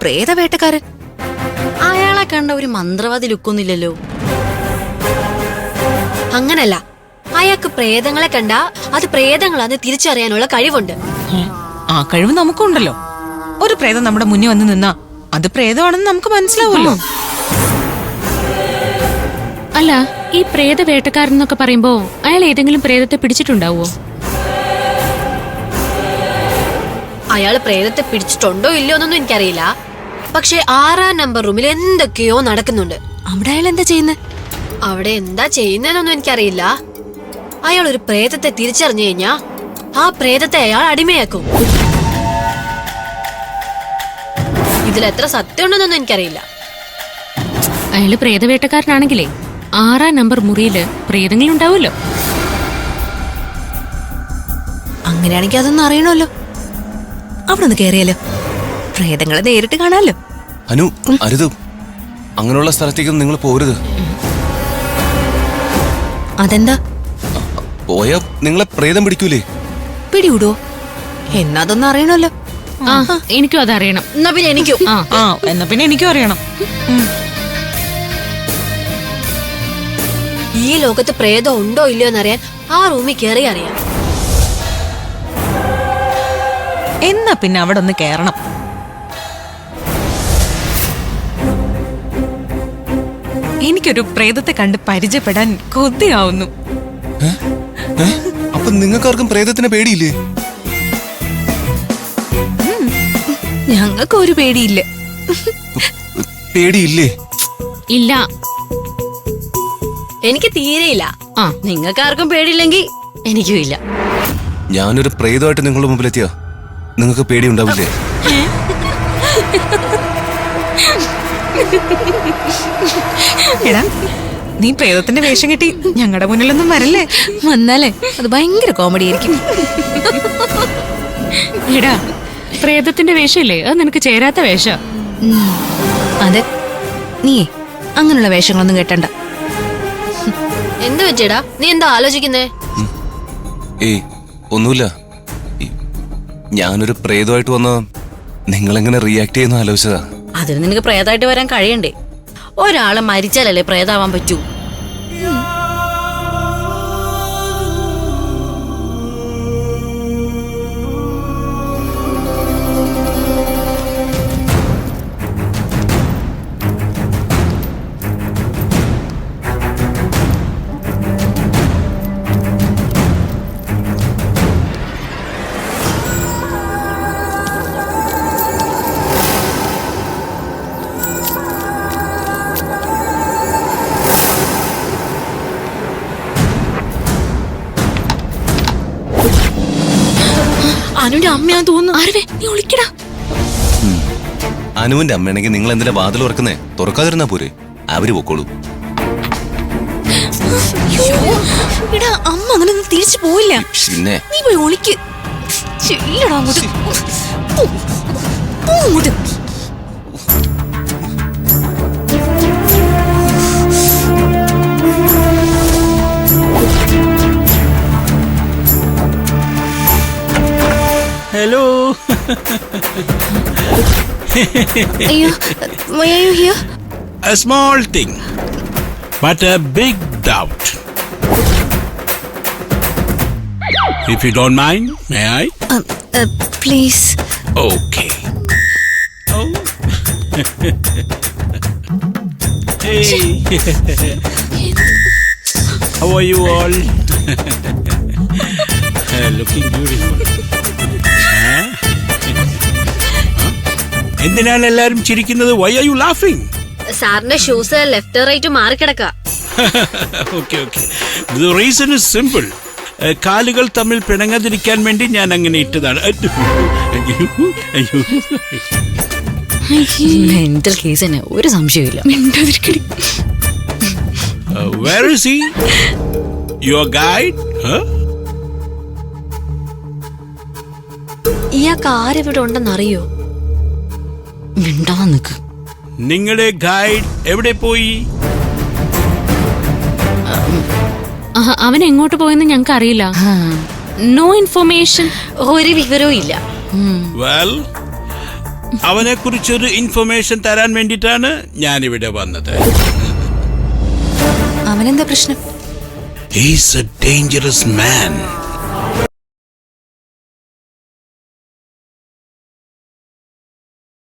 പ്രേതവേട്ടക്കാരൻ? അയാളെ കണ്ട ഒരു മന്ത്രവാദി ലുക്കൊന്നുമില്ലല്ലോ. അങ്ങനല്ല, അയാൾക്ക് പ്രേതങ്ങളെ കണ്ട അത് പ്രേതങ്ങളാന്ന് തിരിച്ചറിയാനുള്ള കഴിവുണ്ട്. ആ കഴിവ് നമുക്കുണ്ടല്ലോ. ഒരു പ്രേതം നമ്മുടെ മുന്നിൽ വന്ന് നിന്നാ അത് പ്രേതമാണെന്ന് നമുക്ക് മനസ്സിലാവുമല്ലോ. അല്ല, ഈ പ്രേതവേട്ടക്കാരൻ എന്നൊക്കെ പറയുമ്പോ അയാൾ ഏതെങ്കിലും പ്രേതത്തെ പിടിച്ചിട്ടുണ്ടാവോ? അയാള് പ്രേതത്തെ പിടിച്ചിട്ടുണ്ടോ ഇല്ലയോ എന്നൊന്നും എനിക്കറിയില്ല. പക്ഷെ 6-ാം നമ്പർ റൂമിൽ എന്തൊക്കെയോ നടക്കുന്നുണ്ട്. അവിടെ അയാൾ എന്താ ചെയ്യുന്നത്? അവിടെ എന്താ ചെയ്യുന്നതെന്നൊന്നും എനിക്കറിയില്ല. അയാൾ ഒരു പ്രേതത്തെ തിരിച്ചറിഞ്ഞു കഴിഞ്ഞാ ആ പ്രേതത്തെ അയാൾ അടിമയാക്കും. ഇതിലെത്ര സത്യം ഉണ്ടെന്നൊന്നും എനിക്കറിയില്ല. അയാള് പ്രേതവേട്ടക്കാരനാണെങ്കിലേ 6-ാം നമ്പർ മുറിയില് പ്രേതങ്ങൾ ഉണ്ടാവുമല്ലോ. അങ്ങനെയാണെങ്കിൽ അതൊന്നും അറിയണമല്ലോ. അവിടെ ഒന്ന് കേറിയാലോ, പ്രേതങ്ങളെ നേരിട്ട് കാണാലോ. അനു, അരുത്. അങ്ങനെയുള്ള സ്ഥലത്തേക്കൊന്നും നിങ്ങൾ പോരുത്. അതെന്താ? പോയാ നിങ്ങളെ പ്രേതം പിടിക്കൂലേ? പിടിവിടോ? എന്നാ അതൊന്നും അറിയണമല്ലോ. ആ, എനിക്കും അതറിയണം. എന്നാ പിന്നെ എനിക്കും. എന്നാ പിന്നെ എനിക്കും അറിയണം. ഈ ലോകത്ത് പ്രേതം ഉണ്ടോ ഇല്ലയോ എന്നറിയാൻ ആ റൂമിൽ കയറി അറിയാം. എന്നാ പിന്നെ അവിടെ ഒന്ന് കേറണം. എനിക്കൊരു പ്രേതത്തെ കണ്ട് പരിചയപ്പെടാൻ കൊതിയാവുന്നു. അപ്പൊ നിങ്ങൾക്കാർക്കും പ്രേതത്തിനെ പേടിയില്ലേ? ഞങ്ങൾക്ക് ഒരു പേടിയില്ല. പേടിയില്ലേ? ഇല്ല, എനിക്ക് തീരെയില്ല. നിങ്ങൾക്കാർക്കും പേടിയില്ലെങ്കിൽ എനിക്കും ഇല്ല. ഞാനൊരു പ്രേതമായിട്ട് നിങ്ങളുടെ മുമ്പിലെത്തിയാ നിങ്ങൾക്ക് പേടിയുണ്ടാവില്ലേ? എടാ, നീ പ്രേതത്തിന്റെ വേഷം കെട്ടി ഞങ്ങളുടെ മുന്നിലൊന്നും വരല്ലേ. വന്നാലേ അത് ഭയങ്കര കോമഡി ആയിരിക്കും. എടാ, പ്രേതത്തിന്റെ വേഷമില്ലേ, അത് നിനക്ക് ചേരാത്ത വേഷ. അതെ, നീ അങ്ങനെയുള്ള വേഷങ്ങളൊന്നും കേട്ടണ്ട. എന്ത് പറ്റിയടാ? നീ എന്താ ആലോചിക്കുന്നേ? ഏയ്, ഒന്നുമില്ല. ഞാനൊരു പ്രേതമായിട്ട് വന്ന നിങ്ങളെങ്ങനെ റിയാക്ട് ചെയ്യുന്ന ആലോചിച്ചതാ. അതിന് നിനക്ക് പ്രേതമായിട്ട് വരാൻ കഴിയണ്ടേ? ഒരാളെ മരിച്ചാലല്ലേ പ്രേതാവാൻ പറ്റൂ. അനുവിന്റെ അമ്മയാന്ന് തോന്നുന്നു. ആരവേ, നീ ഒളിക്കടാ. അനുവിന്റെ അമ്മയാണെങ്കിൽ നിങ്ങൾ എന്തിനാ വാതിൽ തുറക്കുന്നേ? തുറക്കാതിരുന്നാ പോരെ, അവര് പൊക്കോളൂ. അമ്മ അങ്ങനെ തിരിച്ചു പോയില്ല. പിന്നെ നീ പോയി ഒളിക്ക്. ചെല്ലടാ അങ്ങോട്ട്. അങ്ങോട്ട്. Hello. Ayo, why are you here? A small thing, but a big doubt. If you don't mind, may I? Please. Okay. Oh. Hey. How are you all? Looking beautiful. എന്തിനാണ് എല്ലാരും ചിരിക്കുന്നത്? Why are you laughing? സാറിന്റെ shoes left right മാറി കിടക്ക. Okay. The reason is simple. കാലുകൾ തമ്മിൽ പിണങ്ങാതിരിക്കാൻ വേണ്ടി ഞാൻ അങ്ങനെ ഇട്ടതാണ്. മെന്റൽ കേസ് തന്നെ, ഒരു സംശയമില്ല. Where is he? Your guide? Huh? ഇയാൾക്ക് ആരെവിടെ ഉണ്ടെന്നറിയോ? മിണ്ടാൻ നിക്ക്. നിങ്ങളുടെ ഗൈഡ് എവിടെ പോയി? അവൻ എങ്ങോട്ട് പോയെന്ന് ഞങ്ങൾക്ക് അറിയില്ല. No information. ഒരു വിവരവും ഇല്ല. Well, അവനെ കുറിച്ചൊരു ഇൻഫർമേഷൻ തരാൻ വേണ്ടിയിട്ടാണ് ഞാനിവിടെ വന്നത്. അവനെന്താ പ്രശ്നം? He's a dangerous man.